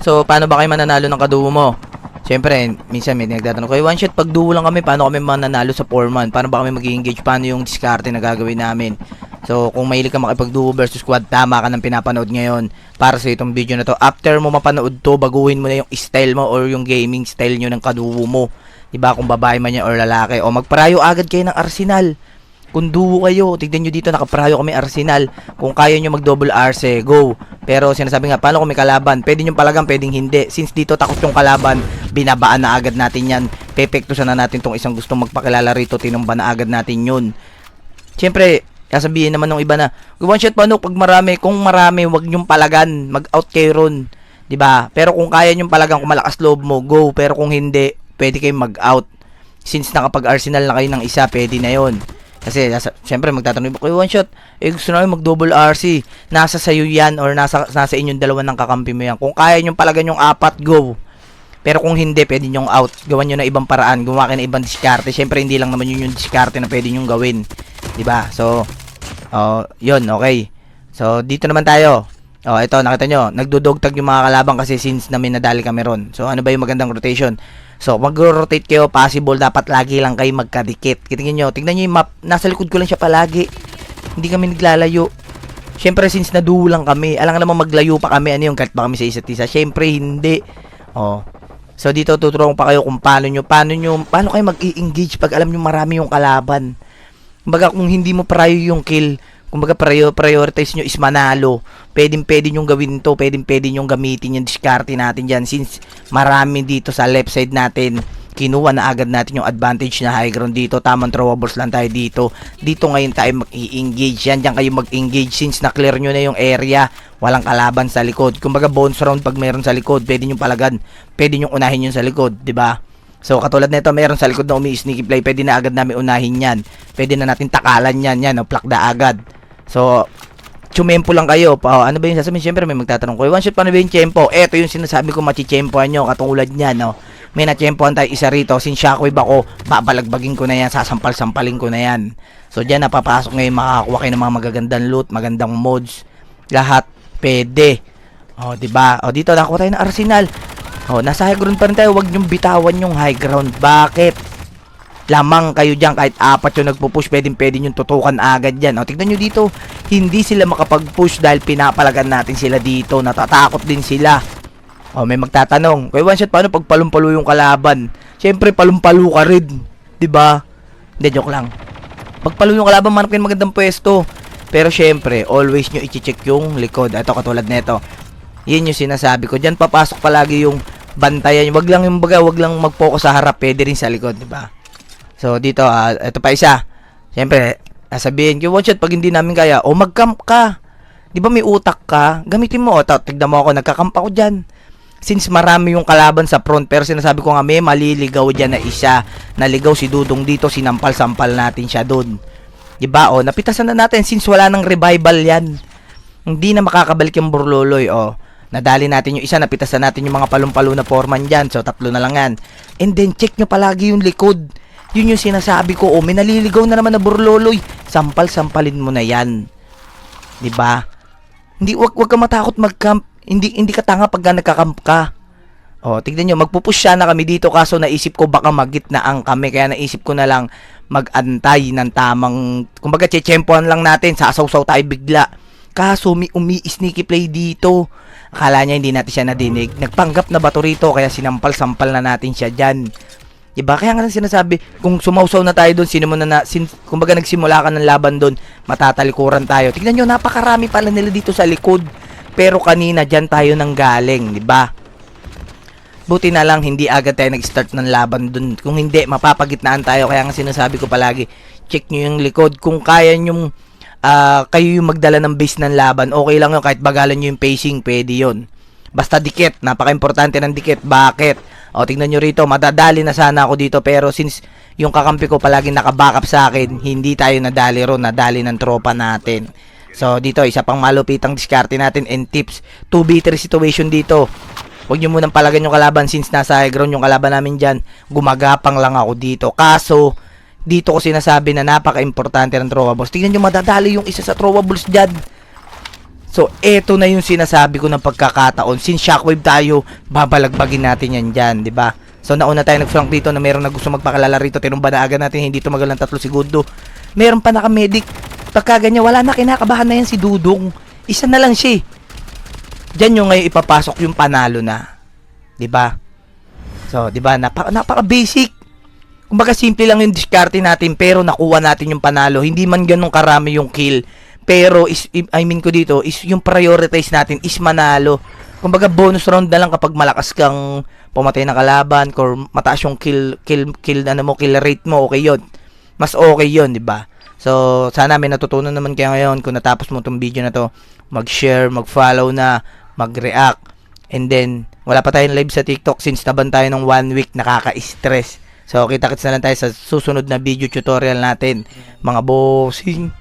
So, paano ba kayo mananalo ng kaduo mo? Siyempre, minsan may nagtatanong ko, one shot, pag duo lang kami, paano kami mananalo sa 4-man? Paano ba kami mag-engage? Paano yung diskarte na gagawin namin? So, kung mahilig ka makipag-duo versus squad, tama ka ng pinapanood ngayon para sa itong video na to. After mo mapanood to, baguhin mo na yung style mo or yung gaming style nyo ng kaduo mo. Diba? Kung babae man yan or lalaki. O magparayo agad kayo ng Arsenal. Kung duo kayo, tignan nyo dito, nakaparayo kami Arsenal. Kung kaya nyo mag-double RC, go. Pero sinasabi nga, paano kung may kalaban? Pwede nyo palagang, pwedeng hindi. Since dito takot yung kalaban, binabaan na agad natin yan. Pepektusan na natin tong isang gustong magpakilala rito, tinumba na agad natin yun. Siyempre, sasabihin naman ng iba na, one shot paano pag marami? Kung marami, wag nyong palagan, mag-out kayo ron. Diba? Pero kung kaya nyong palagan, kung malakas loob mo, go. Pero kung hindi, pwede kayong mag-out. Since nakapag-Arsenal na kayo ng isa, pwede na yon. Kasi, syempre, magtatanong ba kayo, one shot, gusto namin mag-double RC. Nasa sayo yan or nasa inyong dalawa ng kakampi mo yan. Kung kaya nyong palagan yung 4, go. Pero kung hindi, pwede nyong out. Gawan nyo na ibang paraan. Gumawa kayo na ibang diskarte. Syempre, hindi lang naman yun yung diskarte na pwede nyong gawin. Diba? So, yun, okay. So, dito naman tayo. Ito, nakita nyo, nagdudugtag yung mga kalaban kasi since namin nadali kami ron. So, ano ba yung magandang rotation? So, mag-rotate kayo, possible, dapat lagi lang kayo magkadikit. Tingnan nyo yung map, nasa likod ko lang siya palagi. Hindi kami naglalayo. Syempre, since naduo lang kami, alam nga naman maglayo pa kami, ano yung kahit ba kami sa isa't isa. Syempre, hindi. So, dito tuturuan pa kayo kung paano kayo mag-i-engage pag alam nyo marami yung kalaban. Kumbaga, kung hindi mo prayo yung kill, kumbaga prioritize nyo is manalo. Pwede nyong gawin to, pwede nyong gamitin yung diskarte natin dyan. Since marami dito sa left side natin, kinuha na agad natin yung advantage na high ground dito. Tamang throwables lang tayo dito. Dito ngayon tayo mag-i-engage yan. Diyan kayo mag-engage since na-clear nyo na yung area. Walang kalaban sa likod. Kumbaga bounce round pag meron sa likod, pwede nyong palagan. Pwede nyong unahin yung sa likod, di ba? So, katulad nito, meron sa likod na umi-sneaky play. Pwede na agad namin unahin yan. Pwede na natin takalan yan. Yan, plakda agad. So, tsumempo lang kayo. Ano ba yung sasabihin? Siyempre, may magtatanong ko, one shot, paano ba yung tiyempo? Eto yung sinasabi ko, machichempoan nyo. Katulad niyan, no? May natiyempoan tayo isa rito. Since shockwave ako, babalagbagin ko na yan. Sasampal-sampalin ko na yan. So, dyan, napapasok ngayon, makakakuha kayo ng mga magagandang loot, magandang mods. Lahat, pwede. Diba? Dito, nakuha tayo ng Arsenal. Nasa high ground pa rin tayo. Huwag nyong bitawan yung high ground. Bakit? Lamang kayo dyan. Kahit 4 yung nagpupush, pwede yung tutukan agad dyan. Tignan nyo dito. Hindi sila makapag-push dahil pinapalagan natin sila dito. Natatakot din sila. May magtatanong. Kaya one shot, paano pag palumpalo yung kalaban? Siyempre, palumpalo ka rin. Diba? Hindi, joke lang. Pag palo yung kalaban, manap kayo magandang pwesto. Pero syempre, always nyo i-check yung likod. Ito, katulad nito. Yun yung sinasabi ko. Diyan papasok palagi yung bantayan. Wag lang mag-focus sa harap, pwede rin sa likod, di ba? So dito, ito pa isa. Siyempre, sabihin ko, one shot pag hindi namin kaya, mag-camp ka. Di ba may utak ka? Gamitin mo. Tignan mo ako, nagka-camp ako diyan. Since marami yung kalaban sa front, pero sinasabi ko nga may maliligaw diyan na isa. Naligaw si Dudong dito, sinampal-sampal natin siya doon. Di ba? Napitasan na natin since wala nang revival yan. Hindi na makakabalik yung Burloloy. Nadali natin yung isa, napitasan natin yung mga palumpalo na foreman dyan. So, 3 na lang yan. And then, check nyo palagi yung likod. Yun yung sinasabi ko. May naliligaw na naman na Burloloy. Sampal-sampalin mo na yan. Diba? Wag ka matakot mag-camp. Hindi ka tanga pag nagka-camp ka. Tignan nyo, magpupush na kami dito. Kaso naisip ko baka magitnaan kami. Kaya naisip ko na lang mag-antay ng tamang, kumbaga, chechempoan lang natin. Sasaw-saw tayo bigla. Kaso umi-sneaky play dito. Akala niya hindi natin siya nadinig. Nagpanggap na bato rito, kaya sinampal-sampal na natin siya dyan. Diba? Kaya nga sinasabi, kung sumausaw na tayo doon, kumbaga nagsimula ka ng laban doon, matatalikuran tayo. Tignan nyo, napakarami pala nila dito sa likod. Pero kanina, dyan tayo nang galing. Diba? Buti na lang, hindi agad tayo nag-start ng laban doon. Kung hindi, mapapagitnaan tayo. Kaya nga sinasabi ko palagi, check nyo yung likod. Kung kaya nyong kayo yung magdala ng base ng laban, okay lang yun, kahit bagalan nyo yung pacing, pwede yun. Basta dikit, napaka-importante ng dikit. Bakit? Tingnan nyo rito, madadali na sana ako dito, pero since yung kakampi ko palagi naka-backup sa akin, hindi tayo nadali ron, nadali ng tropa natin. So dito, isa pang malupitang diskarte natin and tips, 2v3 situation dito. Huwag nyo munang palagan yung kalaban since nasa high ground yung kalaban namin dyan. Gumagapang lang ako dito. Kaso, dito ko sinasabi na napaka-importante ng throwables. Tingnan nyo, madadali yung isa sa throwables dyan. So, eto na yung sinasabi ko ng pagkakataon. Since Shockwave tayo, babalagbagin natin yan dyan, di ba? So, nauna tayo nag-flank dito na meron na gusto magpakalala rito. Tinumba na agad natin, hindi tumagal ng 3 segundo. Meron pa naka-medic. Pagka ganyan, wala na, kinakabahan na yan si Dudong. Isa na lang siya. Diyan yung ngayon ipapasok yung panalo na. Di ba? So, di ba? Napaka-basic. Kumbaga, simple lang yung diskarte natin, pero nakuha natin yung panalo. Hindi man ganun karami yung kill. Pero, I mean ko dito, is yung prioritize natin is manalo. Kumbaga, bonus round na lang kapag malakas kang pumatay ng kalaban or mataas yung kill rate mo, okay yun. Mas okay yun, di ba? So, sana may natutunan naman kayo ngayon. Kung natapos mo itong video na to, mag-share, mag-follow na, mag-react. And then, wala pa tayong live sa TikTok since naban tayo ng 1 week, nakaka-stress. So, kita-kits na lang tayo sa susunod na video tutorial natin. Mga bossing.